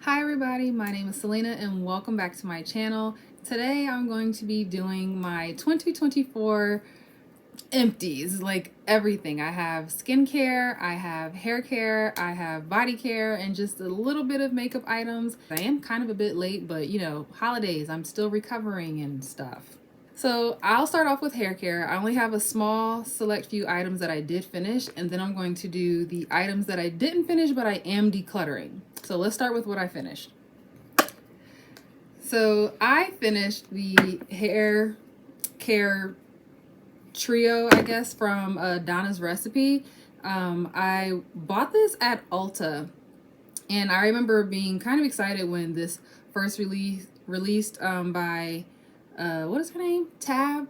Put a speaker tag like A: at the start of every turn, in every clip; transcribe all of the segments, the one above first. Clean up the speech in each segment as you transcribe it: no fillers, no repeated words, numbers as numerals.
A: Hi everybody, my name is Selena and welcome back to my channel. Today I'm going to be doing my 2024 empties, like everything. I have skincare, I have hair care, I have body care, and just a little bit of makeup items. I am kind of a bit late, but holidays, I'm still recovering and stuff. So I'll start off with hair care. I only have a small select few items that I did finish, and then I'm going to do the items that I didn't finish but I am decluttering. So let's start with what I finished. So I finished the hair care trio, I guess, from Donna's Recipe. I bought this at Ulta, and I remember being kind of excited when this first released by what is her name? Tab,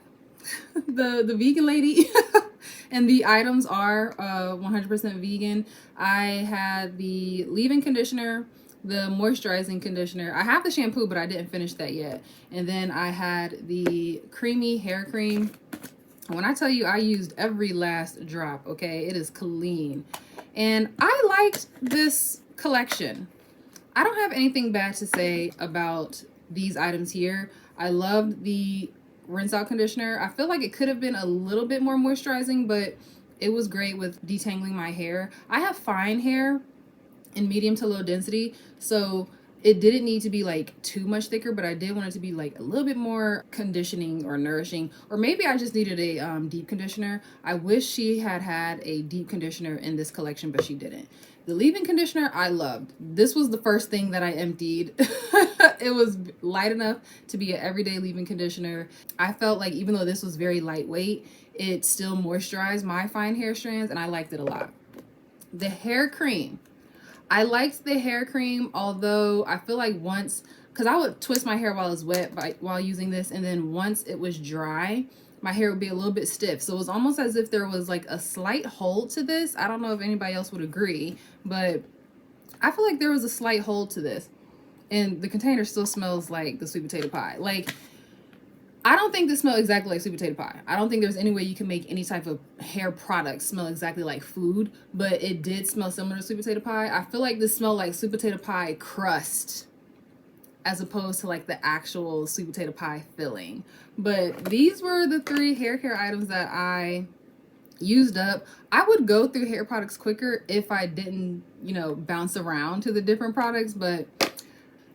A: the vegan lady. And the items are 100% vegan. I had the leave-in conditioner, the moisturizing conditioner. I have the shampoo, but I didn't finish that yet. And then I had the creamy hair cream. When I tell you I used every last drop, okay, it is clean. And I liked this collection. I don't have anything bad to say about these items here. I loved the rinse out conditioner. I feel like it could have been a little bit more moisturizing, but it was great with detangling my hair. I have fine hair in medium to low density, so it didn't need to be like too much thicker, but I did want it to be like a little bit more conditioning or nourishing, or maybe I just needed a deep conditioner. I wish she had had a deep conditioner in this collection, but she didn't. The leave-in conditioner I loved. This was the first thing that I emptied. It was light enough to be an everyday leave-in conditioner. I felt like even though this was very lightweight, it still moisturized my fine hair strands, and I liked it a lot. The hair cream. I liked the hair cream, although I feel like once, because I would twist my hair while it was wet while using this, and then once it was dry, my hair would be a little bit stiff. So it was almost as if there was like a slight hold to this. I don't know if anybody else would agree, but I feel like there was a slight hold to this. And the container still smells like the sweet potato pie. Like, I don't think this smells exactly like sweet potato pie. I don't think there's any way you can make any type of hair product smell exactly like food, but it did smell similar to sweet potato pie. I feel like this smelled like sweet potato pie crust as opposed to like the actual sweet potato pie filling. But these were the 3 hair care items that I used up. I would go through hair products quicker if I didn't, bounce around to the different products. But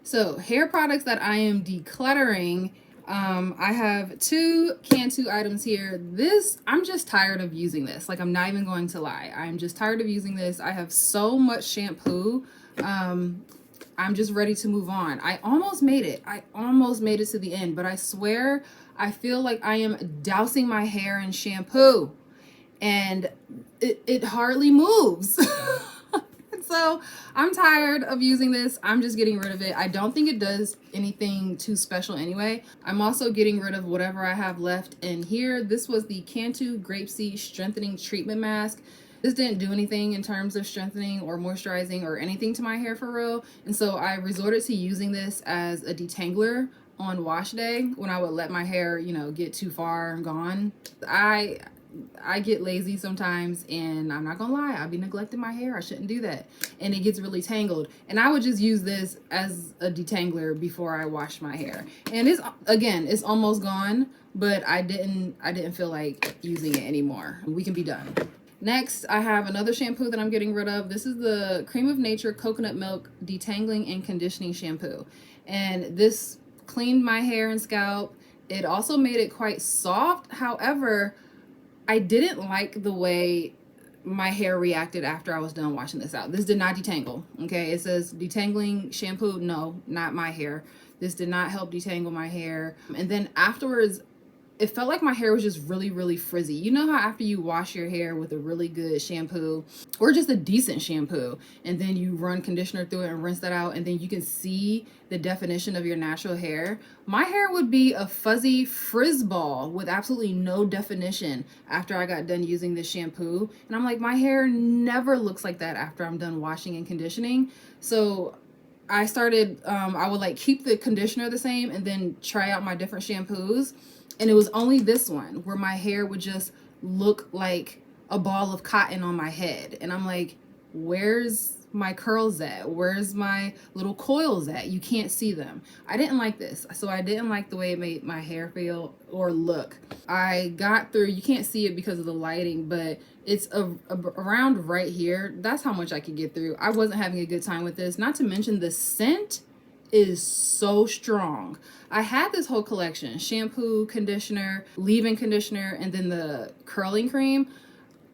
A: so hair products that I am decluttering, I have 2 Cantu items here. This, I'm just tired of using this. Like, I'm not even going to lie. I'm just tired of using this. I have so much shampoo. I'm just ready to move on. I almost made it. I almost made it to the end, but I swear I feel like I am dousing my hair in shampoo and it hardly moves. So I'm tired of using this. I'm just getting rid of it. I don't think it does anything too special anyway. I'm also getting rid of whatever I have left in here. This was the Cantu Grapeseed Strengthening Treatment Mask. This didn't do anything in terms of strengthening or moisturizing or anything to my hair for real. And so I resorted to using this as a detangler on wash day when I would let my hair, get too far and gone. I get lazy sometimes, and I'm not gonna lie, I'll be neglecting my hair. I shouldn't do that, and it gets really tangled, and I would just use this as a detangler before I wash my hair. And it's almost gone, but I didn't feel like using it anymore. We can be done. Next, I have another shampoo that I'm getting rid of. This is the Cream of Nature Coconut Milk Detangling and Conditioning Shampoo, and this cleaned my hair and scalp. It also made it quite soft. However, I didn't like the way my hair reacted after I was done washing this out. This did not detangle, okay? It says detangling shampoo. No, not my hair. This did not help detangle my hair. And then afterwards, it felt like my hair was just really, really frizzy. You know how after you wash your hair with a really good shampoo or just a decent shampoo, and then you run conditioner through it and rinse that out, and then you can see the definition of your natural hair? My hair would be a fuzzy frizz ball with absolutely no definition after I got done using this shampoo. And I'm like, my hair never looks like that after I'm done washing and conditioning. So I started, I would like keep the conditioner the same and then try out my different shampoos. And it was only this one where my hair would just look like a ball of cotton on my head. And I'm like, where's my curls at? Where's my little coils at? You can't see them. I didn't like this. So I didn't like the way it made my hair feel or look. I got through, you can't see it because of the lighting, but it's around right here. That's how much I could get through. I wasn't having a good time with this. Not to mention the scent is so strong. I had this whole collection: shampoo, conditioner, leave-in conditioner, and then the curling cream.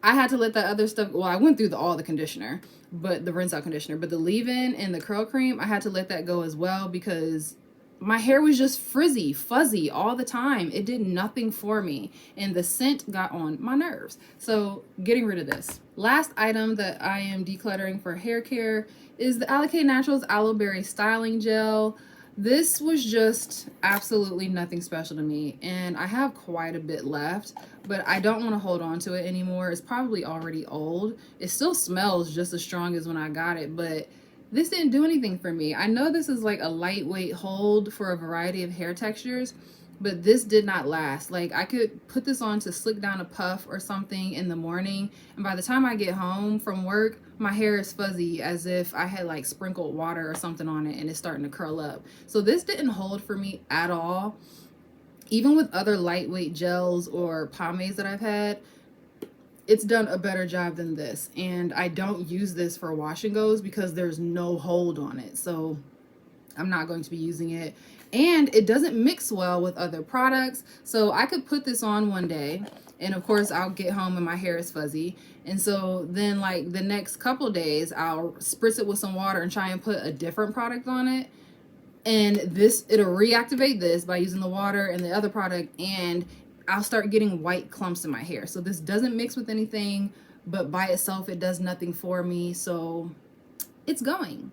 A: I had to let that other stuff, well, I went through all the conditioner, but the rinse out conditioner, but the leave-in and the curl cream, I had to let that go as well because my hair was just frizzy, fuzzy all the time. It did nothing for me, and the scent got on my nerves. So getting rid of this. Last item that I am decluttering for hair care is the Allocate Naturals Aloe Berry Styling Gel. This was just absolutely nothing special to me, and I have quite a bit left, but I don't want to hold on to it anymore. It's probably already old. It still smells just as strong as when I got it, but this didn't do anything for me. I know this is like a lightweight hold for a variety of hair textures, but this did not last. Like, I could put this on to slick down a puff or something in the morning, and by the time I get home from work, my hair is fuzzy as if I had like sprinkled water or something on it and it's starting to curl up. So this didn't hold for me at all. Even with other lightweight gels or pomades that I've had, it's done a better job than this. And I don't use this for wash and goes because there's no hold on it. So I'm not going to be using it. And it doesn't mix well with other products. So I could put this on one day, and of course I'll get home and my hair is fuzzy. And so then like the next couple days, I'll spritz it with some water and try and put a different product on it. And this, it'll reactivate this by using the water and the other product, and I'll start getting white clumps in my hair. So this doesn't mix with anything, but by itself, it does nothing for me. So it's going.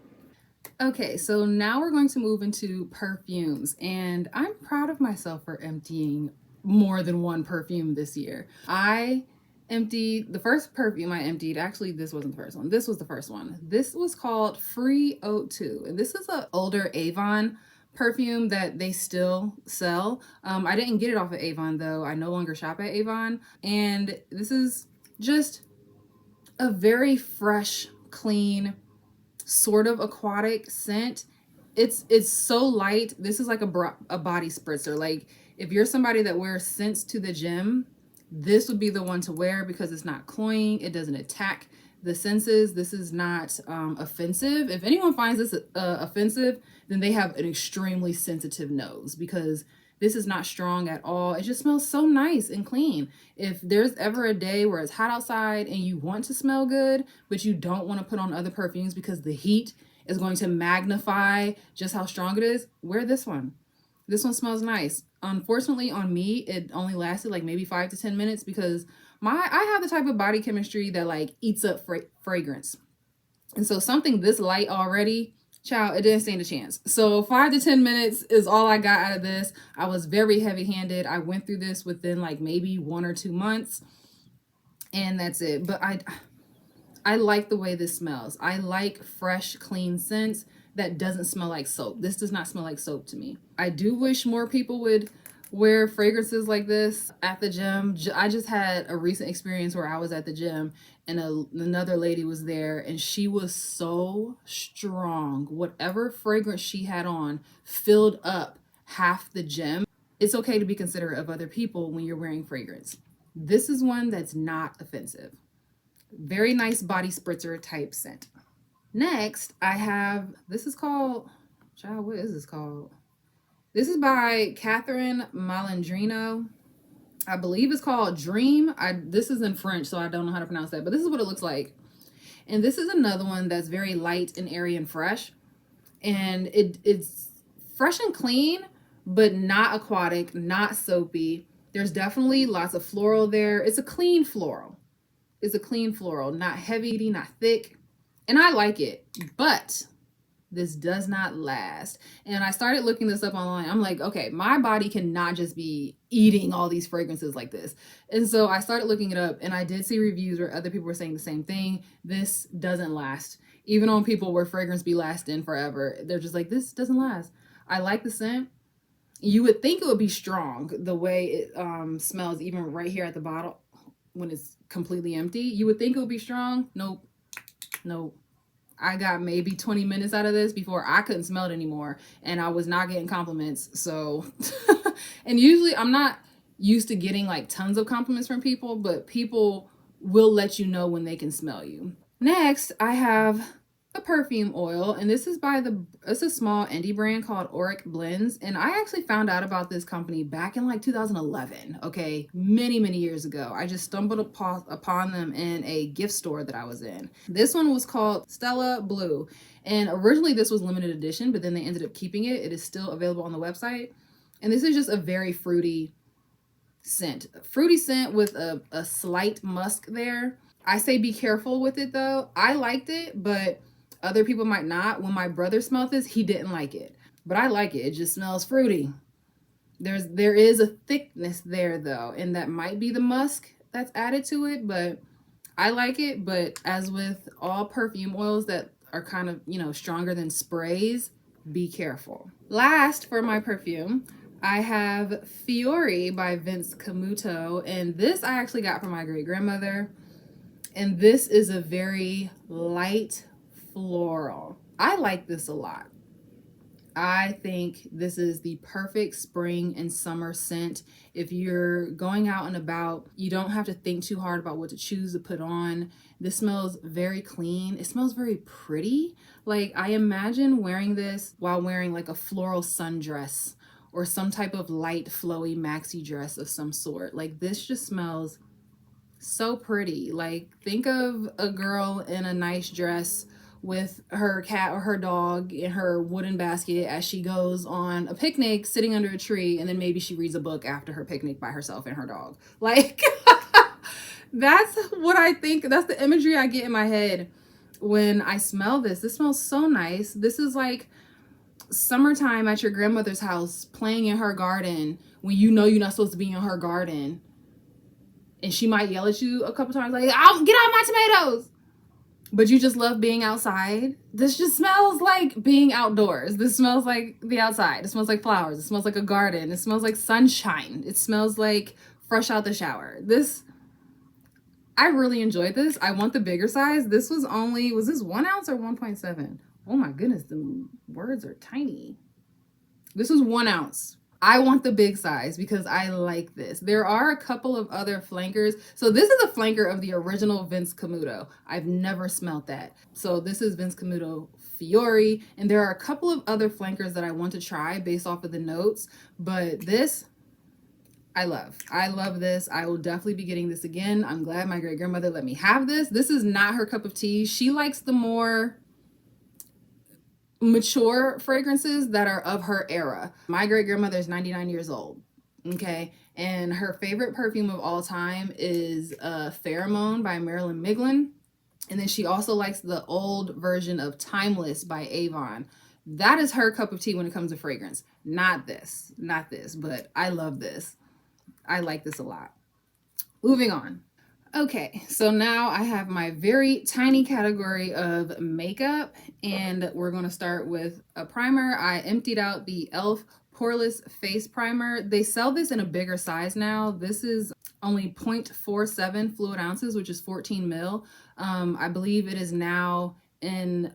A: Okay, so now we're going to move into perfumes, and I'm proud of myself for emptying more than one perfume this year. I emptied the first perfume I emptied. Actually, this wasn't the first one. This was the first one. This was called Free O2, and this is an older Avon perfume that they still sell. I didn't get it off of Avon though. I no longer shop at Avon, and this is just a very fresh, clean, sort of aquatic scent. It's so light. This is like a body spritzer. Like, if you're somebody that wears scents to the gym, this would be the one to wear because it's not cloying. It doesn't attack the senses. This is not offensive. If anyone finds this offensive, then they have an extremely sensitive nose, because this is not strong at all. It just smells so nice and clean. If there's ever a day where it's hot outside and you want to smell good, but you don't want to put on other perfumes because the heat is going to magnify just how strong it is, wear this one. This one smells nice. Unfortunately, on me, it only lasted like maybe 5 to 10 minutes because I have the type of body chemistry that like eats up fragrance. And so something this light already, child, it didn't stand a chance. So 5 to 10 minutes is all I got out of this. I was very heavy-handed. I went through this within like maybe 1 or 2 months, and that's it. But I like the way this smells. I like fresh, clean scents that doesn't smell like soap. This does not smell like soap to me. I do wish more people would wear fragrances like this at the gym. I just had a recent experience where I was at the gym and another lady was there, and she was so strong. Whatever fragrance she had on filled up half the gym. It's okay to be considerate of other people when you're wearing fragrance. This is one that's not offensive. Very nice body spritzer type scent. Next, I have, this is called, child, what is this called? This is by Catherine Malandrino. I believe it's called Dream. This is in French, so I don't know how to pronounce that, but this is what it looks like. And this is another one that's very light and airy and fresh. And it's fresh and clean, but not aquatic, not soapy. There's definitely lots of floral there. It's a clean floral. It's a clean floral, not heavy, not thick. And I like it, but this does not last. And I started looking this up online. I'm like, okay, my body cannot just be eating all these fragrances like this. And so I started looking it up, and I did see reviews where other people were saying the same thing. This doesn't last. Even on people where fragrance be lasting forever, they're just like, this doesn't last. I like the scent. You would think it would be strong the way it smells, even right here at the bottle when it's completely empty. You would think it would be strong. Nope. Nope. I got maybe 20 minutes out of this before I couldn't smell it anymore, and I was not getting compliments. So, and usually I'm not used to getting like tons of compliments from people, but people will let you know when they can smell you. Next, I have a perfume oil, and this is by it's a small indie brand called Auric Blends, and I actually found out about this company back in like 2011, okay, many years ago. I just stumbled upon them in a gift store that I was in. This one was called Stella Blue, and originally this was limited edition, but then they ended up keeping it. It is still available on the website, and this is just a very fruity scent with a slight musk there. I say be careful with it though. I liked it, but other people might not. When my brother smelled this, he didn't like it, but I like it. It just smells fruity. There is a thickness there though, and that might be the musk that's added to it, but I like it. But as with all perfume oils that are kind of, stronger than sprays, be careful. Last for my perfume, I have Fiori by Vince Camuto, and this I actually got from my great grandmother. And this is a very light floral. I like this a lot. I think this is the perfect spring and summer scent. If you're going out and about, you don't have to think too hard about what to choose to put on. This smells very clean. It smells very pretty. Like, I imagine wearing this while wearing like a floral sundress or some type of light flowy maxi dress of some sort. Like, this just smells so pretty. Like, think of a girl in a nice dress with her cat or her dog in her wooden basket as she goes on a picnic sitting under a tree, and then maybe she reads a book after her picnic by herself and her dog. Like, that's what I think. That's the imagery I get in my head when I smell this. This smells so nice. This is like summertime at your grandmother's house, playing in her garden when you know you're not supposed to be in her garden. And she might yell at you a couple times, like, get out my tomatoes. But you just love being outside. This just smells like being outdoors. This smells like the outside. It smells like flowers. It smells like a garden. It smells like sunshine. It smells like fresh out the shower. I really enjoyed this. I want the bigger size. This was this 1 ounce or 1.7? Oh my goodness, the words are tiny. This was 1 ounce. I want the big size because I like this. There are a couple of other flankers. So this is a flanker of the original Vince Camuto. I've never smelled that. So this is Vince Camuto Fiori. And there are a couple of other flankers that I want to try based off of the notes. But this, I love. I love this. I will definitely be getting this again. I'm glad my great grandmother let me have this. This is not her cup of tea. She likes the more mature fragrances that are of her era. My great grandmother is 99 years old, okay, and her favorite perfume of all time is Pheromone by Marilyn Miglin, and then she also likes the old version of Timeless by Avon. That is her cup of tea when it comes to fragrance. Not this, but I love this. I like this a lot. Moving on. Okay, so now I have my very tiny category of makeup, and we're going to start with a primer. I emptied out the e.l.f. Poreless Face Primer. They sell this in a bigger size now. This is only 0.47 fluid ounces, which is 14 mil. I believe it is now in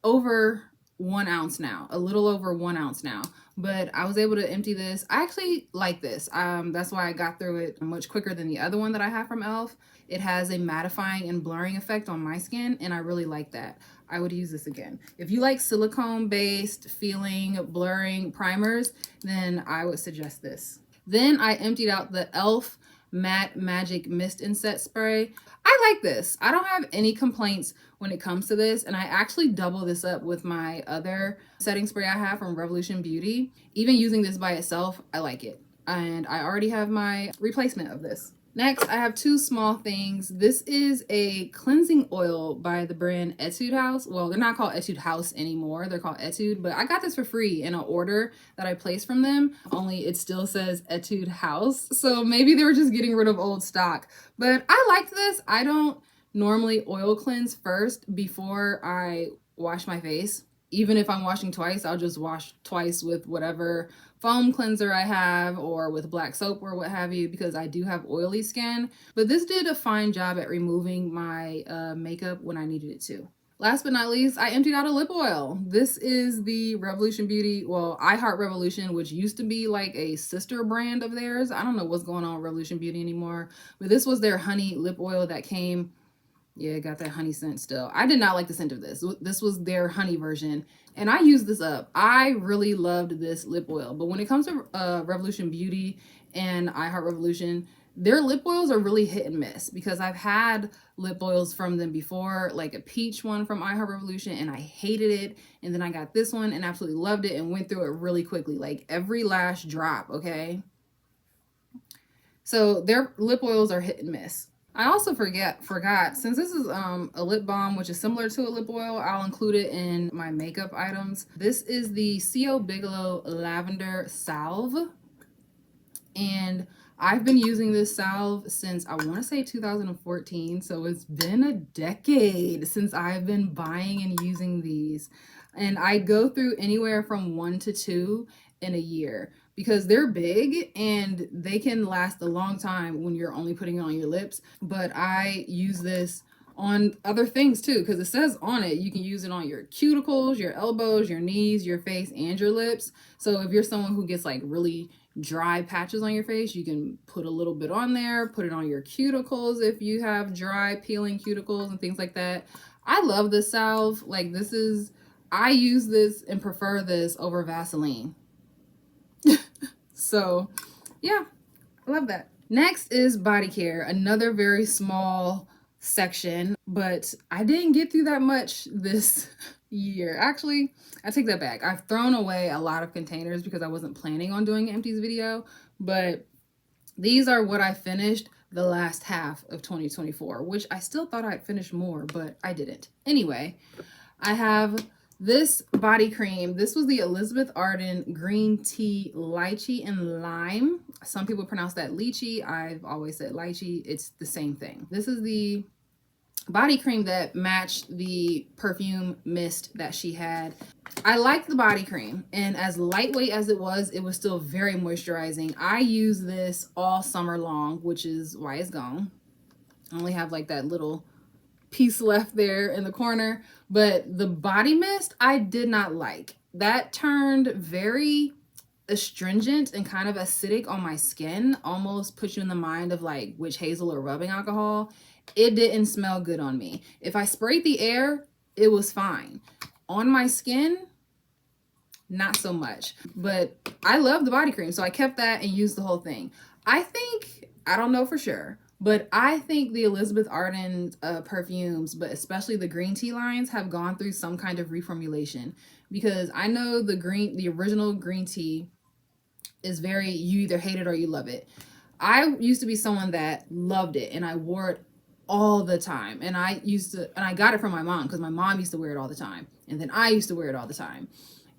A: over 1 ounce now, a little over 1 ounce now. But I was able to empty this. I actually like this. That's why I got through it much quicker than the other one that I have from e.l.f. It has a mattifying and blurring effect on my skin, and I really like that. I would use this again. If you like silicone-based feeling, blurring primers, then I would suggest this. Then I emptied out the e.l.f. Matte Magic Mist and Set Spray. I like this. I don't have any complaints when it comes to this, and I actually double this up with my other setting spray I have from Revolution Beauty. Even using this by itself, I like it. And I already have my replacement of this. Next, I have two small things. This is a cleansing oil by the brand Etude House. Well, they're not called Etude House anymore. They're called Etude, but I got this for free in an order that I placed from them. Only it still says Etude House. So maybe they were just getting rid of old stock. But I liked this. I don't normally oil cleanse first before I wash my face. Even if I'm washing twice, I'll just wash twice with whatever foam cleanser I have or with black soap or what have you, because I do have oily skin. But this did a fine job at removing my makeup when I needed it to. Last but not least, I emptied out a lip oil. This is the Revolution Beauty, well, I Heart Revolution, which used to be like a sister brand of theirs. I don't know what's going on with Revolution Beauty anymore, but this was their honey lip oil that came. Yeah, it got that honey scent still. I did not like the scent of this. This was their honey version, and I used this up. I really loved this lip oil, but when it comes to Revolution Beauty and I Heart Revolution, their lip oils are really hit and miss because I've had lip oils from them before, like a peach one from I Heart Revolution, and I hated it. And then I got this one and absolutely loved it and went through it really quickly, like every last drop, okay? So their lip oils are hit and miss. I also forgot, since this is a lip balm, which is similar to a lip oil, I'll include it in my makeup items. This is the C.O. Bigelow Lavender Salve. And I've been using this salve since, I want to say 2014. So it's been a decade since I've been buying and using these. And I go through anywhere from 1 to 2 in a year because they're big and they can last a long time when you're only putting it on your lips. But I use this on other things too, because it says on it you can use it on your cuticles, your elbows, your knees, your face, and your lips. So if you're someone who gets like really dry patches on your face, you can put a little bit on there, put it on your cuticles if you have dry peeling cuticles and things like that. I love this salve. Like, this is, I use this and prefer this over Vaseline. So yeah, I love that. Next is Bodycare, another very small section, but I didn't get through that much this year. Actually, I take that back. I've thrown away a lot of containers because I wasn't planning on doing an empties video, but these are what I finished the last half of 2024, which I still thought I'd finish more, but I didn't. Anyway, I have this body cream. This was the Elizabeth Arden Green Tea Lychee and Lime. Some people pronounce that lychee. I've always said lychee. It's the same thing. This is the body cream that matched the perfume mist that she had. I liked the body cream, and as lightweight as it was still very moisturizing. I use this all summer long, which is why it's gone. I only have like that little piece left there in the corner, but the body mist I did not like. That turned very astringent and kind of acidic on my skin, almost puts you in the mind of like witch hazel or rubbing alcohol. It didn't smell good on me. If I sprayed the air, it was fine. On my skin, not so much. But I love the body cream, so I kept that and used the whole thing. I think, I don't know for sure, but I think the Elizabeth Arden perfumes, but especially the green tea lines, have gone through some kind of reformulation, because I know the original green tea is very, you either hate it or you love it. I used to be someone that loved it and I wore it all the time. And I got it from my mom because my mom used to wear it all the time. And then I used to wear it all the time.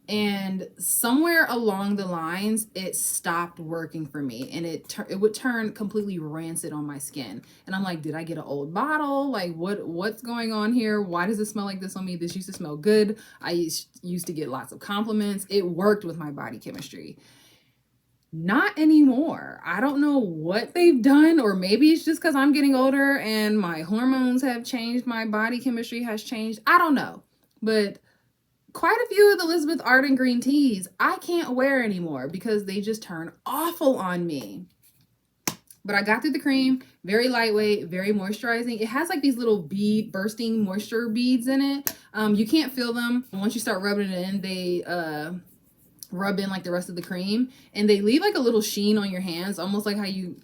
A: And somewhere along the lines, it stopped working for me, and it would turn completely rancid on my skin. And I'm like, did I get an old bottle? Like, what's going on here? Why does it smell like this on me? This used to smell good. I used to get lots of compliments. It worked with my body chemistry. Not anymore. I don't know what they've done, or maybe it's just because I'm getting older and my hormones have changed, my body chemistry has changed. I don't know. But quite a few of the Elizabeth Arden green teas I can't wear anymore because they just turn awful on me. But I got through the cream, very lightweight, very moisturizing. It has like these little bursting moisture beads in it. You can't feel them. Once you start rubbing it in, they rub in like the rest of the cream, and they leave like a little sheen on your hands, almost like how you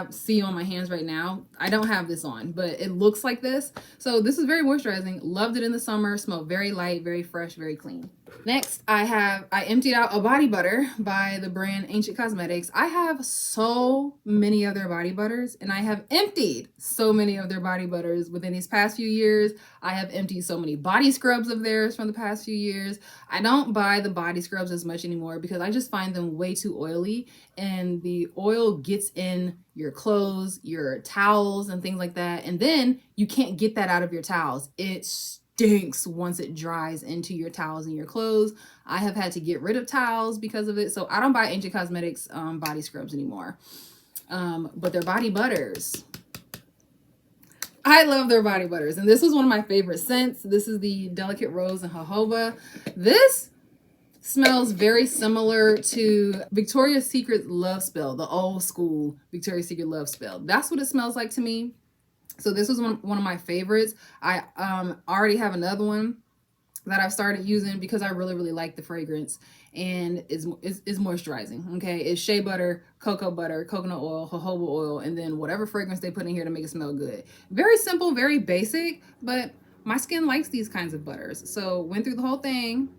A: see on my hands right now. I don't have this on, but it looks like this. So this is very moisturizing. Loved it in the summer. Smelled very light, very fresh, very clean. Next, I emptied out a body butter by the brand Ancient Cosmetics. I have so many of their body butters, and I have emptied so many of their body butters within these past few years. I have emptied so many body scrubs of theirs from the past few years. I don't buy the body scrubs as much anymore because I just find them way too oily, and the oil gets in your clothes, your towels, and things like that. And then you can't get that out of your towels. It stinks once it dries into your towels and your clothes. I have had to get rid of towels because of it. So I don't buy Ancient Cosmetics body scrubs anymore. But their body butters, I love their body butters. And this was one of my favorite scents. This is the Delicate Rose and Jojoba. This smells very similar to Victoria's Secret Love Spell, the old school Victoria's Secret Love Spell. That's what it smells like to me. So this was one of my favorites. I already have another one that I've started using because I really, really like the fragrance, and is moisturizing. Okay, it's shea butter, coconut oil, jojoba oil, and then whatever fragrance they put in here to make it smell good. Very simple, very basic, but my skin likes these kinds of butters. So went through the whole thing.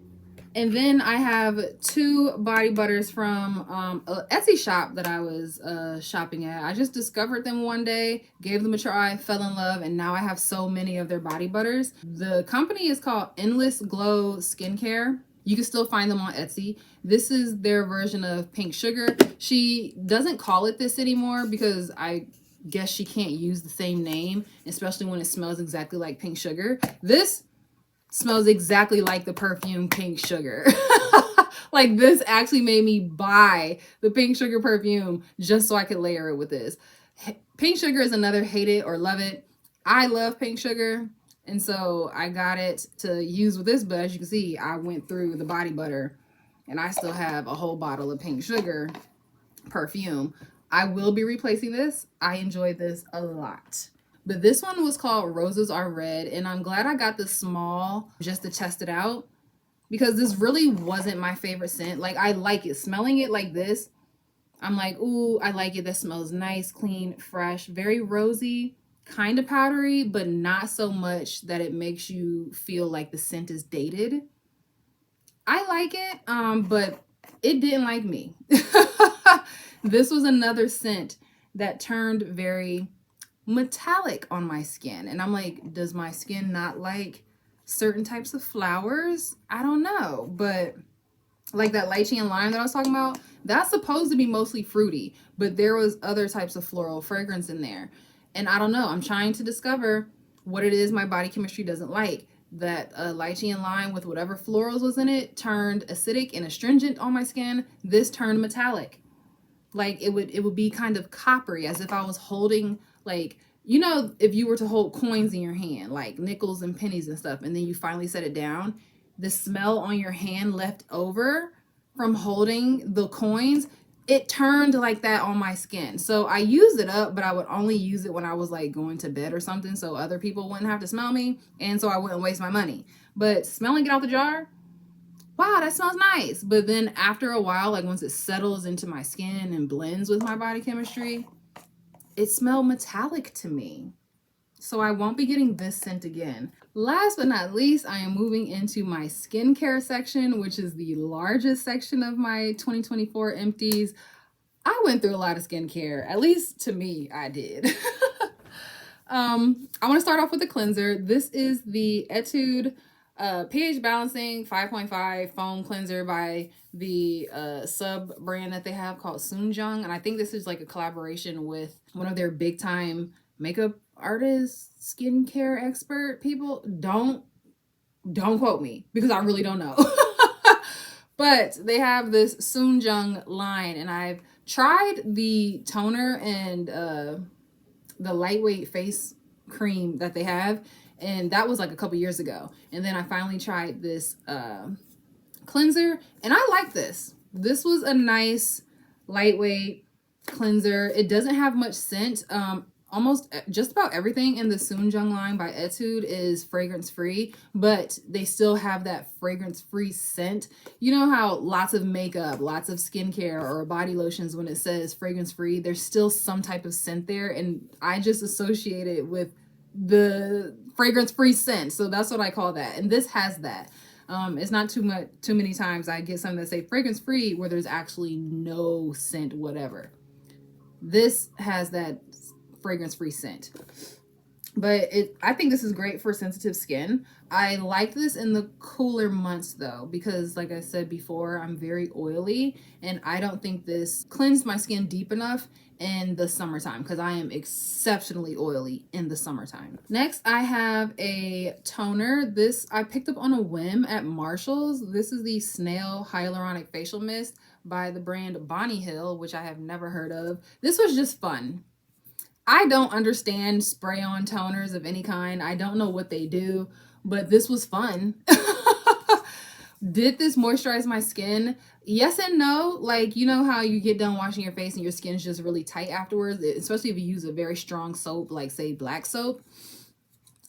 A: And then I have two body butters from an Etsy shop that I was shopping at. I just discovered them one day, gave them a try, fell in love, and now I have so many of their body butters. The company is called Endless Glow Skincare. You can still find them on Etsy. This is their version of pink sugar. She doesn't call it this anymore because I guess she can't use the same name, especially when it smells exactly like pink sugar. This smells exactly like the perfume Pink Sugar. Like, this actually made me buy the Pink Sugar perfume just so I could layer it with this. Pink Sugar is another hate it or love it. I love Pink Sugar, and so I got it to use with this, but as you can see, I went through the body butter and I still have a whole bottle of Pink Sugar perfume. I will be replacing this. I enjoyed this a lot. But this one was called Roses Are Red, and I'm glad I got the small just to test it out because this really wasn't my favorite scent. Like, I like it. Smelling it like this, I'm like, ooh, I like it. That smells nice, clean, fresh, very rosy, kind of powdery, but not so much that it makes you feel like the scent is dated. I like it, but it didn't like me. This was another scent that turned very metallic on my skin, and I'm like, does my skin not like certain types of flowers? I don't know, but like that lychee and lime that I was talking about, that's supposed to be mostly fruity, but there was other types of floral fragrance in there, and I don't know. I'm trying to discover what it is my body chemistry doesn't like. That lychee and lime with whatever florals was in it turned acidic and astringent on my skin. This turned metallic. Like, it would be kind of coppery, as if I was holding, like, you know, if you were to hold coins in your hand, like nickels and pennies and stuff, and then you finally set it down, the smell on your hand left over from holding the coins, it turned like that on my skin. So I used it up, but I would only use it when I was like going to bed or something, so other people wouldn't have to smell me, and so I wouldn't waste my money. But smelling it out the jar, wow, that smells nice. But then after a while, like once it settles into my skin and blends with my body chemistry, it smelled metallic to me. So I won't be getting this scent again. Last but not least, I am moving into my skincare section, which is the largest section of my 2024 empties. I went through a lot of skincare, at least to me, I did. I want to start off with the cleanser. This is the Etude pH Balancing 5.5 Foam Cleanser by the sub brand that they have called Sunjung. And I think this is like a collaboration with one of their big time makeup artists, skincare expert people. Don't quote me because I really don't know. But they have this Sunjung line, and I've tried the toner and the lightweight face cream that they have, and that was like a couple years ago. And then I finally tried this cleanser, and I like this. This was a nice lightweight cleanser. It doesn't have much scent. Almost just about everything in the Sunjung line by Etude is fragrance free, but they still have that fragrance free scent. You know how lots of makeup, lots of skincare or body lotions, when it says fragrance free, there's still some type of scent there, and I just associate it with the fragrance free scent. So that's what I call that. And this has that. It's not too many times I get something that say fragrance free where there's actually no scent whatever. This has that fragrance free scent. But I think this is great for sensitive skin. I like this in the cooler months though, because like I said before, I'm very oily, and I don't think this cleansed my skin deep enough in the summertime, because I am exceptionally oily in the summertime. Next, I have a toner. This I picked up on a whim at Marshall's. This is the Snail Hyaluronic Facial Mist by the brand Bonnie Hill, which I have never heard of. This was just fun. I don't understand spray-on toners of any kind. I don't know what they do, but this was fun. Did this moisturize my skin? Yes and no. Like, you know how you get done washing your face and your skin is just really tight afterwards, especially if you use a very strong soap, like say black soap.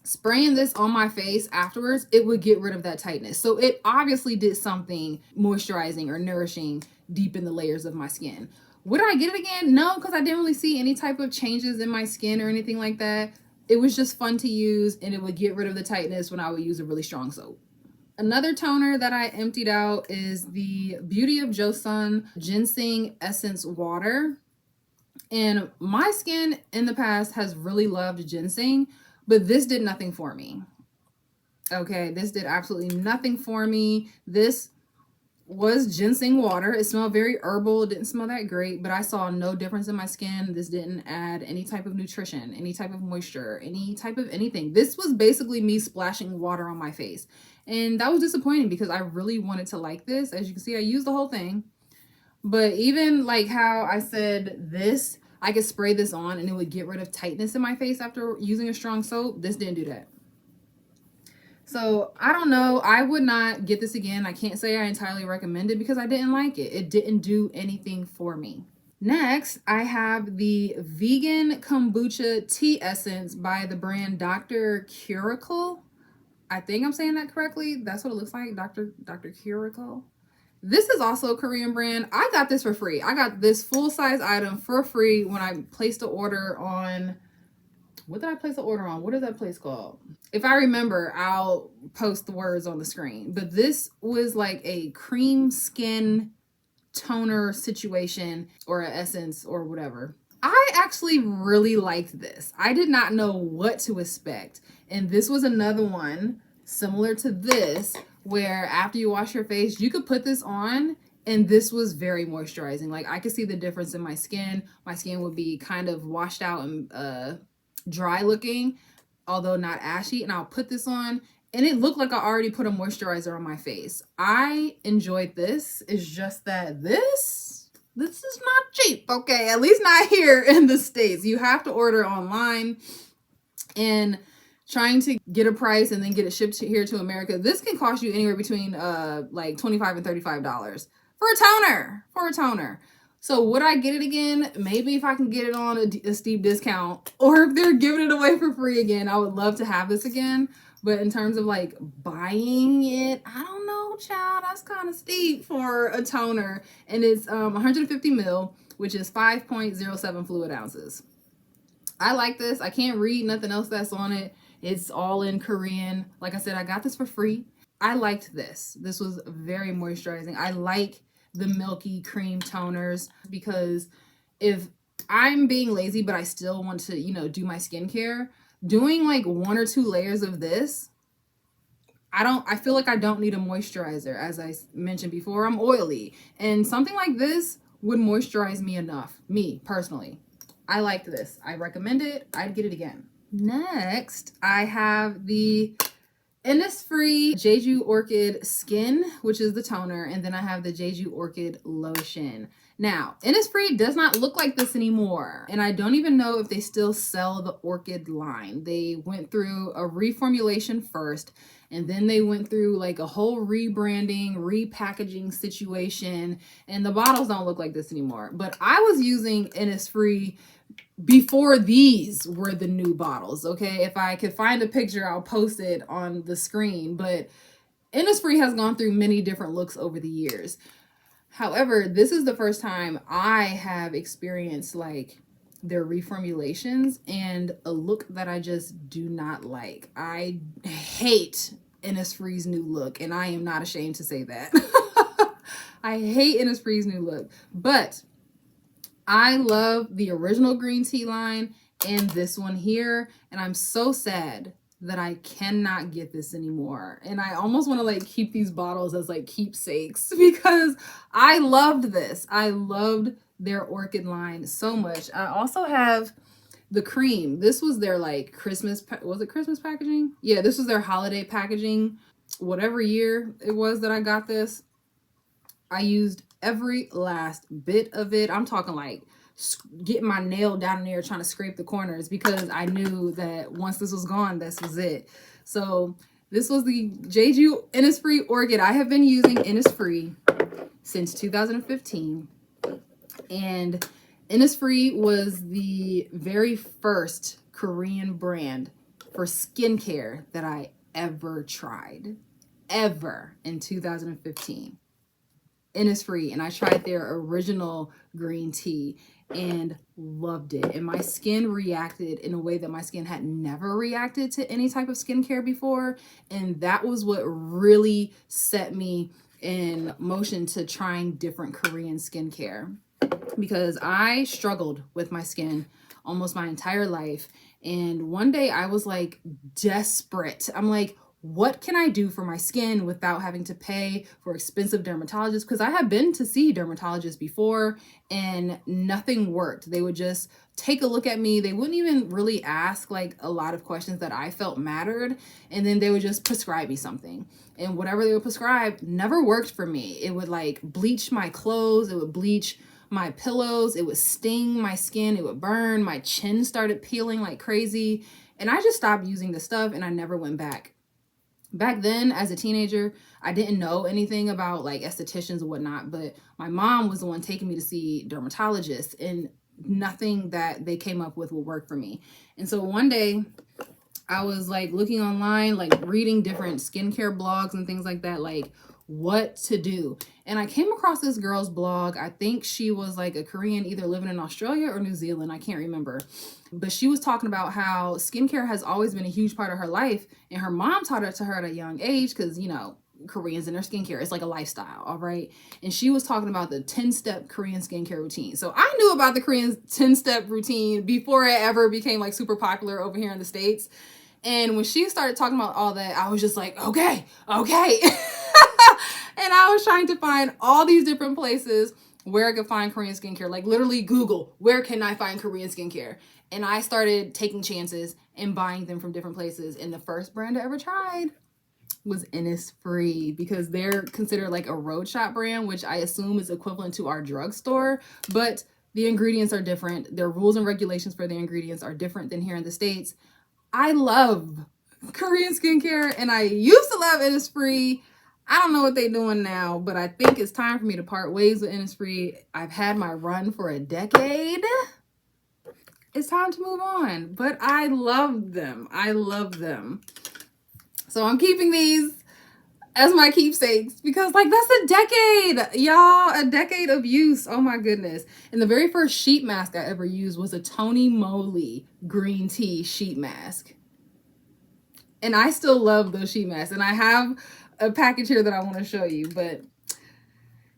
A: Spraying this on my face afterwards, it would get rid of that tightness. So it obviously did something moisturizing or nourishing deep in the layers of my skin. Would I get it again? No, because I didn't really see any type of changes in my skin or anything like that. It was just fun to use, and it would get rid of the tightness when I would use a really strong soap. Another toner that I emptied out is the Beauty of Joseon Ginseng Essence Water. And my skin in the past has really loved ginseng, but this did nothing for me. Okay, this did absolutely nothing for me. This was ginseng water. It smelled very herbal. It didn't smell that great, but I saw no difference in my skin. This didn't add any type of nutrition, any type of moisture, any type of anything. This was basically me splashing water on my face. And that was disappointing because I really wanted to like this. As you can see, I used the whole thing. But even like how I said this, I could spray this on and it would get rid of tightness in my face after using a strong soap. This didn't do that. So I don't know. I would not get this again. I can't say I entirely recommend it because I didn't like it. It didn't do anything for me. Next, I have the Vegan Kombucha Tea Essence by the brand Dr. Curicle. I think I'm saying that correctly. That's what it looks like, Dr. Curicle. This is also a Korean brand. I got this for free. I got this full-size item for free when I placed the order on... What did I place the order on? What is that place called? If I remember, I'll post the words on the screen. But this was like a cream skin toner situation or an essence or whatever. I actually really liked this. I did not know what to expect. And this was another one similar to this where after you wash your face, you could put this on and this was very moisturizing. Like I could see the difference in my skin. My skin would be kind of washed out and dry looking, although not ashy. And I'll put this on and it looked like I already put a moisturizer on my face. I enjoyed this. It's just that this is not cheap, okay? At least not here in the States. You have to order online, and trying to get a price and then get it shipped here to America, this can cost you anywhere between like $25 and $35 for a toner. So would I get it again? Maybe if I can get it on a steep discount, or if they're giving it away for free again, I would love to have this again. But in terms of like buying it, I don't know, child. That's kind of steep for a toner. And it's 150 ml, which is 5.07 fluid ounces. I like this. I can't read nothing else that's on it. It's all in Korean. Like I said, I got this for free. I liked this. This was very moisturizing. I like the milky cream toners because if I'm being lazy, but I still want to, you know, do my skincare, doing like 1 or 2 layers of this, I feel like I don't need a moisturizer. As I mentioned before, I'm oily, and something like this would moisturize me enough, me personally. I liked this. I recommend it. I'd get it again. Next, I have the Innisfree Jeju Orchid Skin, which is the toner, and then I have the Jeju Orchid Lotion. Now, Innisfree does not look like this anymore, and I don't even know if they still sell the Orchid line. They went through a reformulation first, and then they went through like a whole rebranding, repackaging situation, and the bottles don't look like this anymore. But I was using Innisfree before these were the new bottles, okay? If I could find a picture, I'll post it on the screen. But Innisfree has gone through many different looks over the years. However, this is the first time I have experienced like their reformulations and a look that I just do not like. I hate Innisfree's new look, and I am not ashamed to say that. I hate Innisfree's new look, but I love the original green tea line and this one here, and I'm so sad that I cannot get this anymore. And I almost want to like keep these bottles as like keepsakes because I loved this. I loved their Orchid line so much. I also have the cream. This was their like Christmas, was it Christmas packaging? Yeah, this was their holiday packaging. Whatever year it was that I got this, I used every last bit of it. I'm talking like getting my nail down in there trying to scrape the corners, because I knew that once this was gone, this was it. So this was the Jeju Innisfree Orchid. I have been using Innisfree since 2015. And Innisfree was the very first Korean brand for skincare that I ever tried. Ever, in 2015. Innisfree, and I tried their original green tea and loved it. And my skin reacted in a way that my skin had never reacted to any type of skincare before. And that was what really set me in motion to trying different Korean skincare, because I struggled with my skin almost my entire life. And one day I was like desperate. I'm like, what can I do for my skin without having to pay for expensive dermatologists? Because I had been to see dermatologists before and nothing worked. They would just take a look at me. They wouldn't even really ask like a lot of questions that I felt mattered. And then they would just prescribe me something. And whatever they would prescribe never worked for me. It would like bleach my clothes. It would bleach my pillows. It would sting my skin. It would burn. My chin started peeling like crazy. And I just stopped using the stuff and I never went back. Back then, as a teenager, I didn't know anything about like estheticians and whatnot, but my mom was the one taking me to see dermatologists, and nothing that they came up with would work for me. And so one day I was like looking online, like reading different skincare blogs and things like that, like what to do. And I came across this girl's blog. I think she was like a Korean, either living in Australia or New Zealand. I can't remember. But she was talking about how skincare has always been a huge part of her life. And her mom taught it to her at a young age because, you know, Koreans and their skincare, it's like a lifestyle, all right? And she was talking about the 10-step Korean skincare routine. So I knew about the Korean 10-step routine before it ever became like super popular over here in the States. And when she started talking about all that, I was just like, okay. And I was trying to find all these different places where I could find Korean skincare, like literally Google, where can I find Korean skincare? And I started taking chances and buying them from different places. And the first brand I ever tried was Innisfree, because they're considered like a road shop brand, which I assume is equivalent to our drugstore, but the ingredients are different. Their rules and regulations for the ingredients are different than here in the States. I love Korean skincare and I used to love Innisfree. I don't know what they're doing now, but I think it's time for me to part ways with Innisfree. I've had my run for a decade. It's time to move on, but I love them. I love them. So I'm keeping these as my keepsakes because like that's a decade, y'all, a decade of use. Oh my goodness. And the very first sheet mask I ever used was a Tony Moly green tea sheet mask. And I still love those sheet masks. And I have a package here that I want to show you, but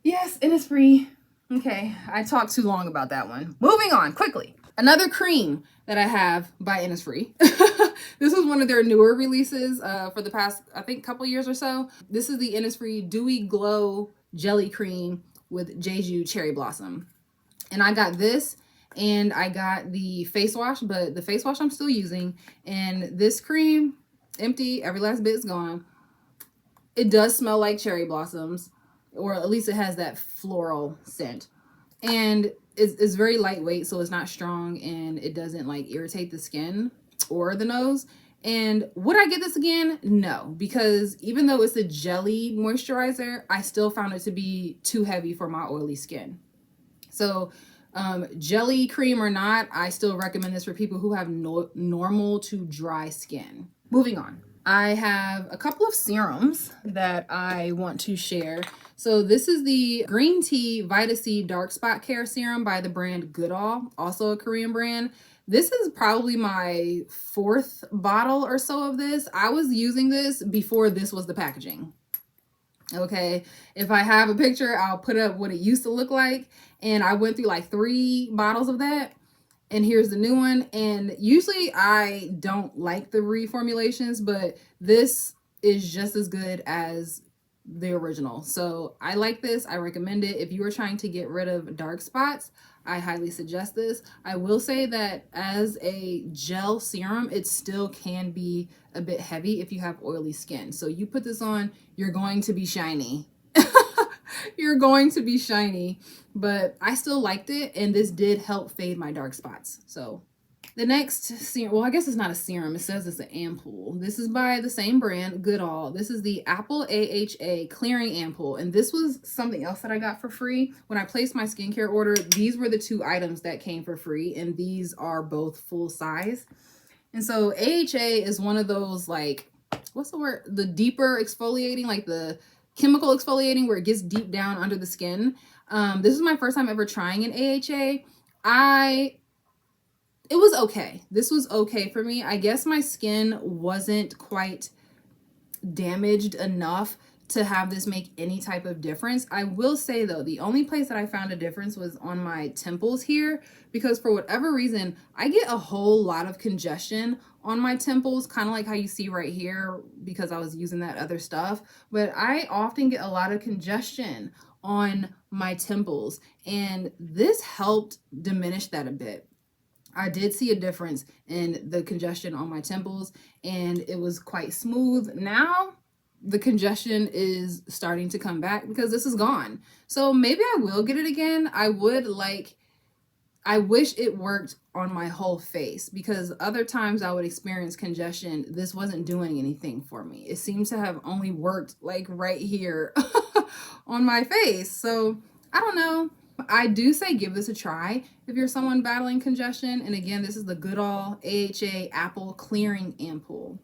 A: yes, Innisfree. Okay, I talked too long about that one. Moving on quickly. Another cream that I have by Innisfree. This was one of their newer releases for the past, I think, couple years or so. This is the Innisfree Dewy Glow Jelly Cream with Jeju Cherry Blossom. And I got this and I got the face wash, but the face wash I'm still using. And this cream, empty, every last bit is gone. It does smell like cherry blossoms, or at least it has that floral scent. And it's very lightweight, so it's not strong and it doesn't like irritate the skin or the nose. And would I get this again? No, because even though it's a jelly moisturizer, I still found it to be too heavy for my oily skin. So jelly cream or not, I still recommend this for people who have normal to dry skin. Moving on. I have a couple of serums that I want to share. So this is the Green Tea Vita C Dark Spot Care Serum by the brand Goodall, also a Korean brand. This is probably my 4th bottle or so of this. I was using this before this was the packaging. Okay, if I have a picture, I'll put up what it used to look like. And I went through like 3 bottles of that. And here's the new one. And usually I don't like the reformulations, but this is just as good as the original. So I like this. I recommend it. If you are trying to get rid of dark spots, I highly suggest this. I will say that as a gel serum, it still can be a bit heavy if you have oily skin. So you put this on, you're going to be shiny. You're going to be shiny, but I still liked it, and this did help fade my dark spots. So the next serum, well, I guess it's not a serum. It says it's an ampoule. This is by the same brand, Goodall. This is the Apple AHA Clearing Ampoule. And this was something else that I got for free. When I placed my skincare order, these were the two items that came for free. And these are both full size. And so AHA is one of those, like, what's the word? The deeper exfoliating, like the chemical exfoliating where it gets deep down under the skin. This is my first time ever trying an AHA. It was okay. This was okay for me. I guess my skin wasn't quite damaged enough to have this make any type of difference. I will say though, the only place that I found a difference was on my temples here, because for whatever reason, I get a whole lot of congestion on my temples, kind of like how you see right here, because I was using that other stuff. But I often get a lot of congestion on my temples, and this helped diminish that a bit. I did see a difference in the congestion on my temples, and it was quite smooth. Now the congestion is starting to come back because this is gone. So maybe I will get it again. I wish it worked on my whole face, because other times I would experience congestion. This wasn't doing anything for me. It seems to have only worked like right here on my face. So I don't know. I do say give this a try if you're someone battling congestion. And again, this is the Goodall AHA Apple Clearing Ampoule.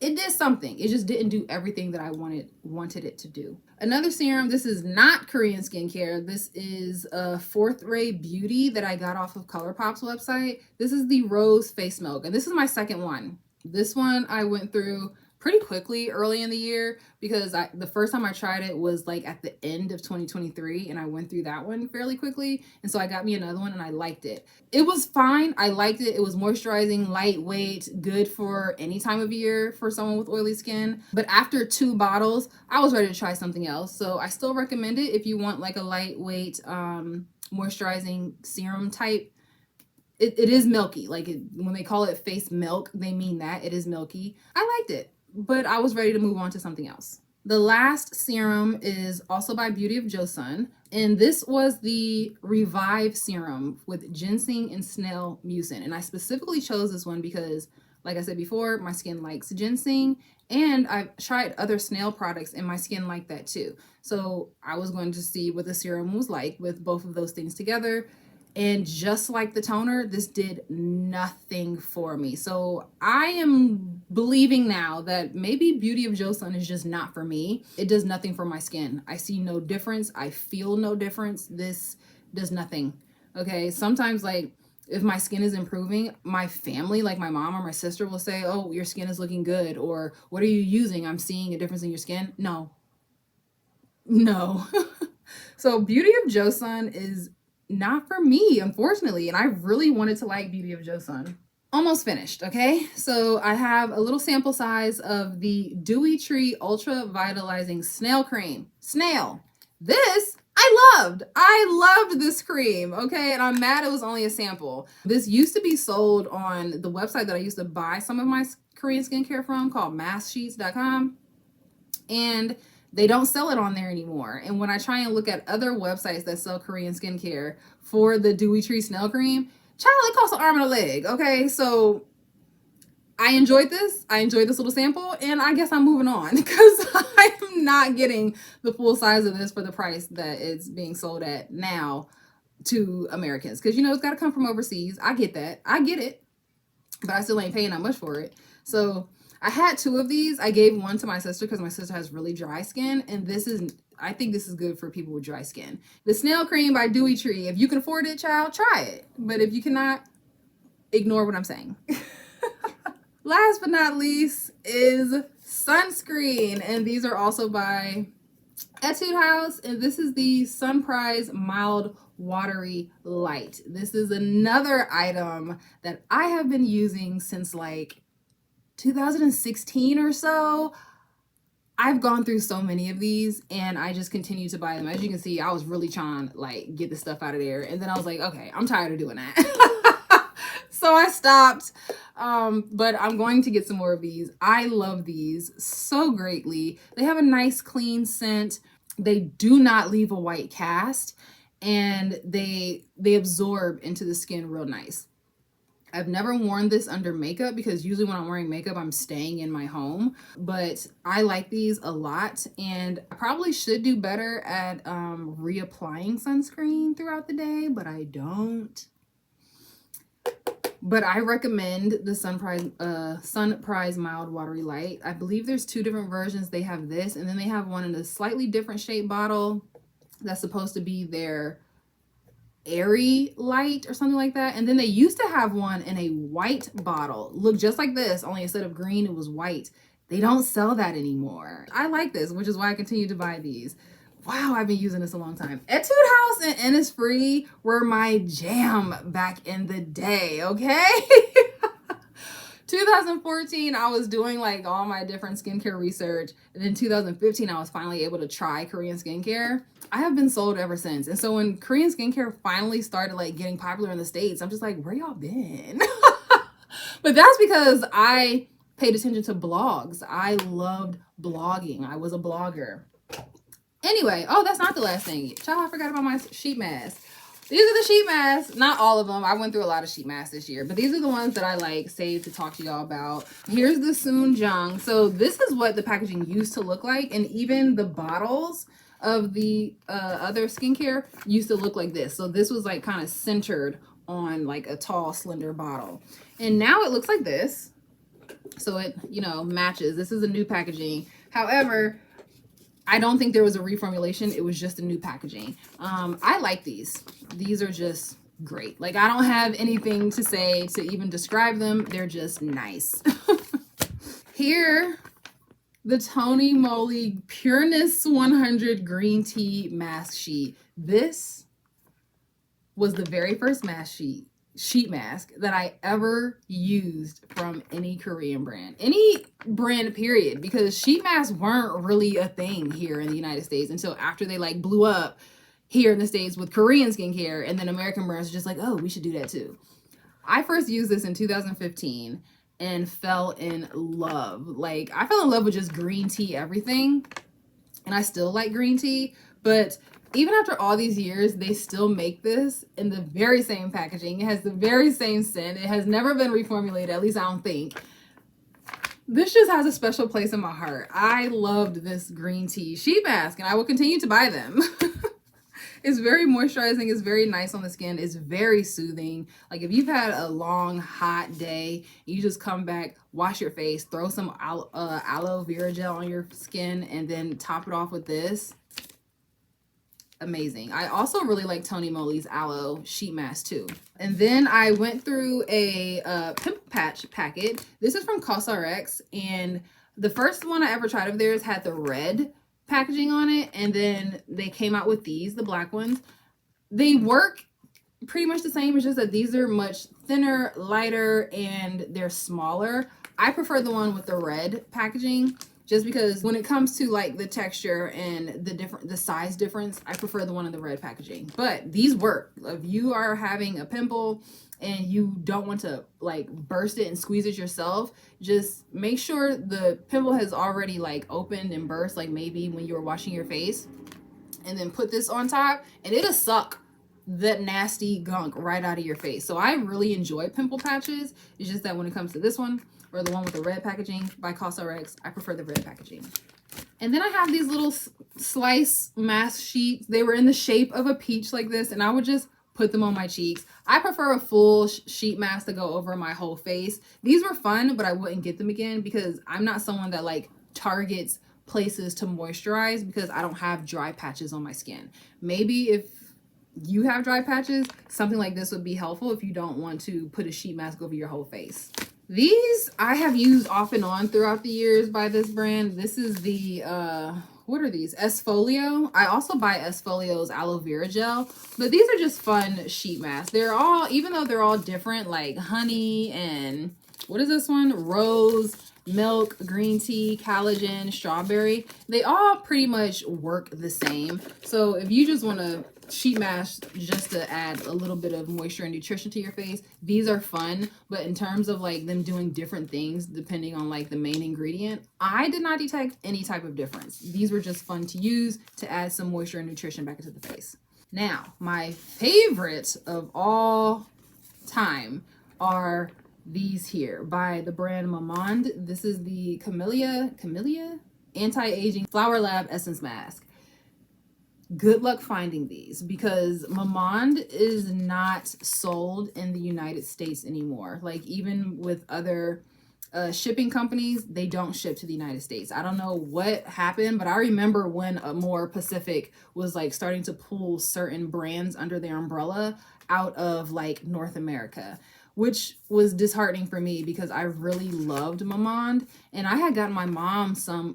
A: It did something. It just didn't do everything that I wanted it to do. Another serum, this is not Korean skincare. This is a Fourth Ray Beauty that I got off of ColourPop's website. This is the Rose Face Milk, and this is my second one. This one I went through pretty quickly early in the year, because the first time I tried it was like at the end of 2023, and I went through that one fairly quickly. And so I got me another one and I liked it. It was fine. I liked it. It was moisturizing, lightweight, good for any time of year for someone with oily skin. But after 2 bottles, I was ready to try something else. So I still recommend it if you want like a lightweight moisturizing serum type. It is milky. Like when they call it face milk, they mean that. It is milky. I liked it, but I was ready to move on to something else. The last serum is also by Beauty of Joseon, and this was the Revive Serum with ginseng and snail mucin. And I specifically chose this one because, like I said before, my skin likes ginseng, and I've tried other snail products and my skin liked that too. So I was going to see what the serum was like with both of those things together. And just like the toner, this did nothing for me. So I am believing now that maybe Beauty of Joseon is just not for me. It does nothing for my skin. I see no difference. I feel no difference. This does nothing. Okay. Sometimes, like, if my skin is improving, my family, like my mom or my sister, will say, "Oh, your skin is looking good," or "What are you using? I'm seeing a difference in your skin." No. So Beauty of Joseon is not for me, unfortunately, and I really wanted to like Beauty of Joseon. Almost finished, okay? So I have a little sample size of the Dewy Tree Ultra Vitalizing Snail Cream. Snail. This I loved this cream, okay? And I'm mad it was only a sample. This used to be sold on the website that I used to buy some of my Korean skincare from, called masksheets.com. And they don't sell it on there anymore. And when I try and look at other websites that sell Korean skincare for the Dewy Tree Snail Cream, child, it costs an arm and a leg. Okay, so I enjoyed this. I enjoyed this little sample, and I guess I'm moving on because I'm not getting the full size of this for the price that it's being sold at now to Americans. Because, you know, it's got to come from overseas. I get that. I get it. But I still ain't paying that much for it. So I had 2 of these. I gave one to my sister because my sister has really dry skin. And I think this is good for people with dry skin. The Snail Cream by Dewy Tree. If you can afford it, child, try it. But if you cannot, ignore what I'm saying. Last but not least is sunscreen. And these are also by Etude House. And this is the Sunprise Mild Watery Light. This is another item that I have been using since like 2016 or so. I've gone through so many of these and I just continue to buy them. As you can see, I was really trying to like get the stuff out of there. And then I was like, okay, I'm tired of doing that. So I stopped. But I'm going to get some more of these. I love these so greatly. They have a nice clean scent. They do not leave a white cast, and they absorb into the skin real nice. I've never worn this under makeup because usually when I'm wearing makeup, I'm staying in my home. But I like these a lot, and I probably should do better at reapplying sunscreen throughout the day, but I don't. But I recommend the Sunprise Mild Watery Light. I believe there's two different versions. They have this, and then they have one in a slightly different shape bottle that's supposed to be their airy light or something like that. And then they used to have one in a white bottle, look just like this, only instead of green it was white. They don't sell that anymore. I like this, which is why I continue to buy these. Wow, I've been using this a long time. Etude House and Innisfree were my jam back in the day, okay? 2014, I was doing like all my different skincare research. And then 2015, I was finally able to try Korean skincare. I have been sold ever since. And so when Korean skincare finally started like getting popular in the States, I'm just like, where y'all been? But that's because I paid attention to blogs. I loved blogging. I was a blogger. Anyway, oh, that's not the last thing. Child, I forgot about my sheet mask. These are the sheet masks. Not all of them. I went through a lot of sheet masks this year, but these are the ones that I like saved to talk to y'all about. Here's the Soonjung. So this is what the packaging used to look like, and even the bottles of the other skincare used to look like this. So this was like kind of centered on like a tall, slender bottle, and now it looks like this. So it, you know, matches. This is a new packaging. However, I don't think there was a reformulation. It was just a new packaging. I like these. These are just great. Like, I don't have anything to say to even describe them. They're just nice. Here, the Tony Moly Pureness 100 Green Tea Mask Sheet. This was the very first sheet mask that I ever used from any Korean brand, any brand period, because sheet masks weren't really a thing here in the United States until after they like blew up here in the States with Korean skincare, and then American brands were just like, oh, we should do that too. I first used this in 2015 and fell in love. Like, I fell in love with just green tea everything, and I still like green tea, but even after all these years, they still make this in the very same packaging. It has the very same scent. It has never been reformulated, at least I don't think. This just has a special place in my heart. I loved this green tea sheet mask, and I will continue to buy them. It's very moisturizing. It's very nice on the skin. It's very soothing. Like, if you've had a long, hot day, you just come back, wash your face, throw some aloe vera gel on your skin, and then top it off with this. Amazing. I also really like Tony Moly's aloe sheet mask too. And then I went through a pimple patch packet. This is from CosRx, and the first one I ever tried of theirs had the red packaging on it, and then they came out with these, the black ones. They work pretty much the same. It's just that these are much thinner, lighter, and they're smaller. I prefer the one with the red packaging, just because when it comes to like the texture and the size difference, I prefer the one in the red packaging. But these work. If you are having a pimple and you don't want to like burst it and squeeze it yourself, just make sure the pimple has already like opened and burst, like maybe when you were washing your face, and then put this on top, and it'll suck that nasty gunk right out of your face. So I really enjoy pimple patches. It's just that when it comes to this one, or the one with the red packaging by CosRx, I prefer the red packaging. And then I have these little slice mask sheets. They were in the shape of a peach like this, and I would just put them on my cheeks. I prefer a full sheet mask to go over my whole face. These were fun, but I wouldn't get them again because I'm not someone that like targets places to moisturize because I don't have dry patches on my skin. Maybe if you have dry patches, something like this would be helpful if you don't want to put a sheet mask over your whole face. These I have used off and on throughout the years by this brand. This is the, what are these? Esfolio. I also buy Esfolio's aloe vera gel, but these are just fun sheet masks. They're all, even though they're all different, like honey and what is this one? Rose, milk, green tea, collagen, strawberry. They all pretty much work the same. So if you just want to sheet mask just to add a little bit of moisture and nutrition to your face, these are fun. But in terms of like them doing different things depending on like the main ingredient, I did not detect any type of difference. These were just fun to use to add some moisture and nutrition back into the face. Now, my favorite of all time are these here by the brand Mamond. This is the Camellia Anti-Aging Flower Lab Essence Mask. Good luck finding these because Mamond is not sold in the United States anymore. Like even with other shipping companies, they don't ship to the United States. I don't know what happened, but I remember when More Pacific was like starting to pull certain brands under their umbrella out of like North America, which was disheartening for me because I really loved Mamond, and I had gotten my mom some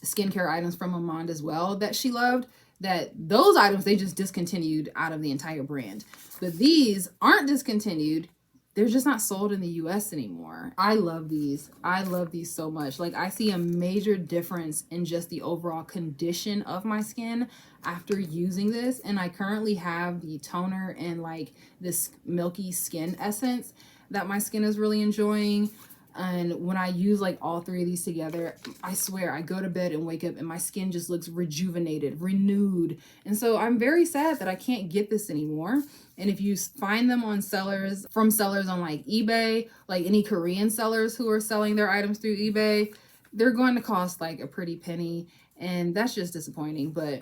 A: skincare items from Mamond as well that she loved. That those items they just discontinued out of the entire brand, but these aren't discontinued. They're just not sold in the US anymore. I love these. I love these so much. Like I see a major difference in just the overall condition of my skin after using this. And I currently have the toner and like this milky skin essence that my skin is really enjoying. And when I use like all three of these together, I swear I go to bed and wake up and my skin just looks rejuvenated, renewed. And so I'm very sad that I can't get this anymore. And if you find them on sellers, from sellers on like eBay, like any Korean sellers who are selling their items through eBay, they're going to cost like a pretty penny. And that's just disappointing. But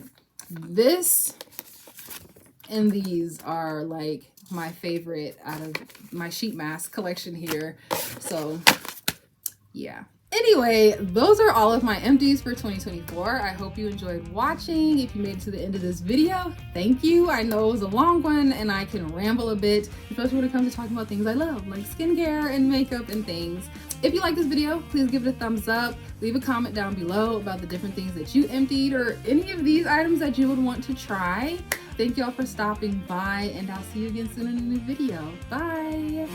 A: this and these are like my favorite out of my sheet mask collection here. So yeah. Anyway, those are all of my empties for 2024. I hope you enjoyed watching. If you made it to the end of this video, thank you. I know it was a long one and I can ramble a bit, especially when it comes to talking about things I love, like skincare and makeup and things. If you like this video, please give it a thumbs up. Leave a comment down below about the different things that you emptied or any of these items that you would want to try. Thank y'all for stopping by, and I'll see you again soon in a new video. Bye!